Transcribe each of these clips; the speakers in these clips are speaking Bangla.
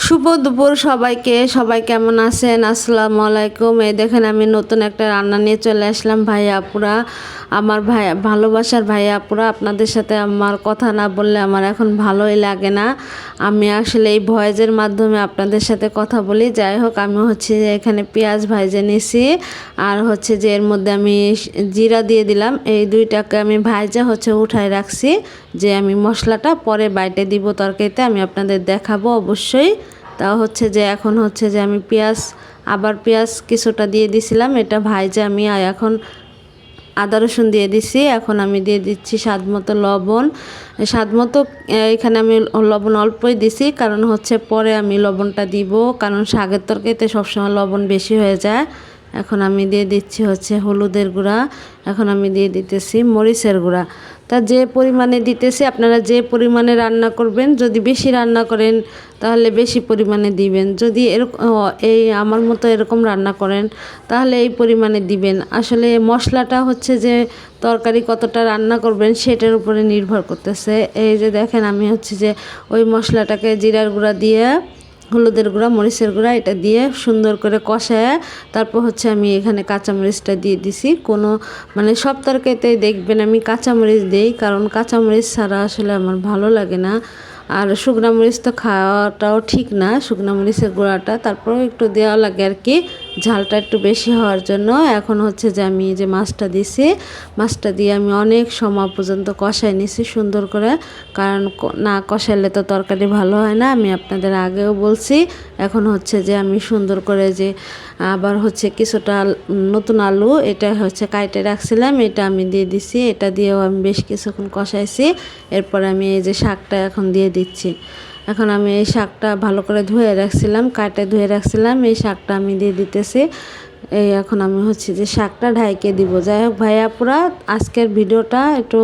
শুভ দুপুর সবাইকে। সবাই কেমন আছেন? আসসালামু আলাইকুম। এই দেখেন আমি নতুন একটা রান্না নিয়ে চলে আসলাম। ভাইয়া আপুরা, আমার ভাই ভালোবাসার ভাইয়া আপুরা, আপনাদের সাথে আমার কথা না বললে আমার এখন ভালোই লাগে না। আমি আসলে এই ভয়েসের মাধ্যমে আপনাদের সাথে কথা বলি। যাই হোক, আমি হচ্ছে যে এখানে পেঁয়াজ ভাইজে নিছি, আর হচ্ছে যে এর মধ্যে আমি জিরা দিয়ে দিলাম। এই দুইটাকে আমি ভাইজা হচ্ছে উঠায় রাখছি, যে আমি মশলাটা পরে বাইটে দিব তরকারিতে, আমি আপনাদের দেখাবো অবশ্যই। তা হচ্ছে যে এখন হচ্ছে যে আমি আবার পেঁয়াজ কিছুটা দিয়ে দিছিলাম, এটা ভাইজা আমি এখন আদা রসুন দিয়ে দিছি। এখন আমি দিয়ে দিচ্ছি স্বাদ মতো লবণ। স্বাদ মতো এখানে আমি লবণ অল্পই দিছি, কারণ হচ্ছে পরে আমি লবণটা দিব, কারণ শাকের তরকারিতে সবসময় লবণ বেশি হয়ে যায়। এখন আমি দিয়ে দিচ্ছি হচ্ছে হলুদের গুঁড়া। এখন আমি দিয়ে দিতেছি মরিচের গুঁড়া। তা যে পরিমাণে দিতেছি, আপনারা যে পরিমাণে রান্না করবেন, যদি বেশি রান্না করেন তাহলে বেশি পরিমাণে দিবেন, যদি এরকম এই আমার মতো এরকম রান্না করেন তাহলে এই পরিমাণে দিবেন। আসলে মশলাটা হচ্ছে যে তরকারি কতটা রান্না করবেন সেটার উপরে নির্ভর করতেছে। এই যে দেখেন আমি হচ্ছে যে ওই মশলাটাকে জিরার গুঁড়া দিয়ে, হলুদের গুঁড়া, মরিচের গুঁড়া এটা দিয়ে সুন্দর করে কষায় তারপর হচ্ছে আমি এখানে কাঁচামরিচটা দিয়ে দিছি। মানে সব তরকারিতেই দেখবেন আমি কাঁচামরিচ দিই, কারণ কাঁচামরিচ ছাড়া আসলে আমার ভালো লাগে না। আর শুকনো মরিচ তো খাওয়াটাও ঠিক না, শুকনো মরিচের গুঁড়াটা তারপরেও একটু দেওয়া লাগে আর কি, ঝালটা একটু বেশি হওয়ার জন্য। এখন হচ্ছে যে আমি যে মাছটা দিছি, মাছটা দিয়ে আমি অনেক সময় পর্যন্ত কষাই নিছি সুন্দর করে, কারণ না কষাইলে তো তরকারি ভালো হয় না, আমি আপনাদের আগেও বলছি। এখন হচ্ছে যে আমি সুন্দর করে যে আবার হচ্ছে কিছুটা নতুন আলু, এটা হচ্ছে কাইটে রাখছিলাম, এটা আমি দিয়ে দিছি। এটা দিয়েও আমি বেশ কিছুক্ষণ কষাইছি। এরপরে আমি এই যে শাকটা এখন দিয়ে দিচ্ছি। এখন আমি এই শাকটা ভালো করে ধুয়ে রাখছিলাম, কাটে ধুয়ে রাখছিলাম, এই শাকটা আমি দিয়ে দিতেছি। এই এখন আমি হচ্ছে যে শাকটা ঢাইকে দিব। যাই হোক ভাইয়া পুরা, আজকের ভিডিওটা একটু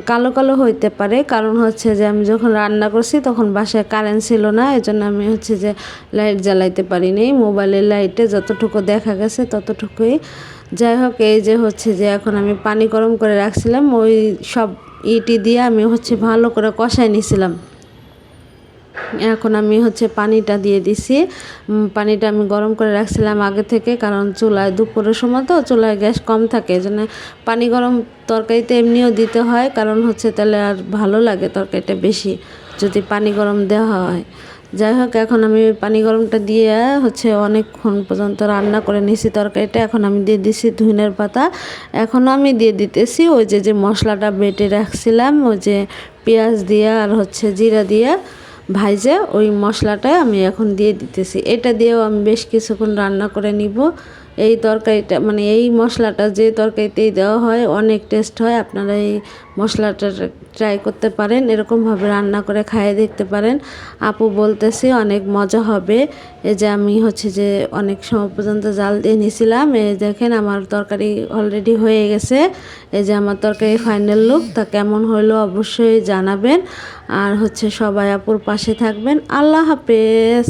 কালো কালো হইতে পারে, কারণ হচ্ছে যে আমি যখন রান্না করছি তখন বাসায় কারেন্ট ছিল না, এজন্য আমি হচ্ছে যে লাইট জ্বালাইতে পারিনি। মোবাইলের লাইটে যতটুকু দেখা গেছে ততটুকুই। যাই হোক, এই যে হচ্ছে যে এখন আমি পানি গরম করে রাখছিলাম, ওই সব ইটি দিয়ে আমি হচ্ছে ভালো করে কষাই নিছিলাম। এখন আমি হচ্ছে পানিটা দিয়ে দিছি। পানিটা আমি গরম করে রাখছিলাম আগে থেকে, কারণ চুলায় দুপুরের সময় তো চুলায় গ্যাস কম থাকে, এই জন্য পানি গরম তরকারিতে এমনিও দিতে হয়, কারণ হচ্ছে তাহলে আর ভালো লাগে তরকারিটা বেশি যদি পানি গরম দেওয়া হয়। যাই হোক, এখন আমি পানি গরমটা দিয়ে হচ্ছে অনেকক্ষণ পর্যন্ত রান্না করে নিছি তরকারিটা। এখন আমি দিয়ে দিছি ধনিয়ার পাতা। এখনও আমি দিয়ে দিতেছি ওই যে মশলাটা বেটে রাখছিলাম, ওই যে পেঁয়াজ দিয়ে আর হচ্ছে জিরা দিয়ে ভাইজে ওই মশলাটা আমি এখন দিয়ে দিতেছি। এটা দিয়েও আমি বেশ কিছুক্ষণ রান্না করে নিব। এই তরকারিটা মানে এই মশলাটা যে তরকারিতেই দেওয়া হয় অনেক টেস্ট হয়। আপনারা এই মশলাটা ট্রাই করতে পারেন, এরকমভাবে রান্না করে খাইয়ে দেখতে পারেন। আপু বলতেছি অনেক মজা হবে। এই যে আমি হচ্ছে যে অনেক সময় পর্যন্ত জাল দিয়ে নিয়েছিলাম। এই দেখেন আমার তরকারি অলরেডি হয়ে গেছে। এই যে আমার তরকারি ফাইনাল লুক, তা কেমন হলো অবশ্যই জানাবেন। আর হচ্ছে সবাই আপুর পাশে থাকবেন। আল্লাহ হাফেজ।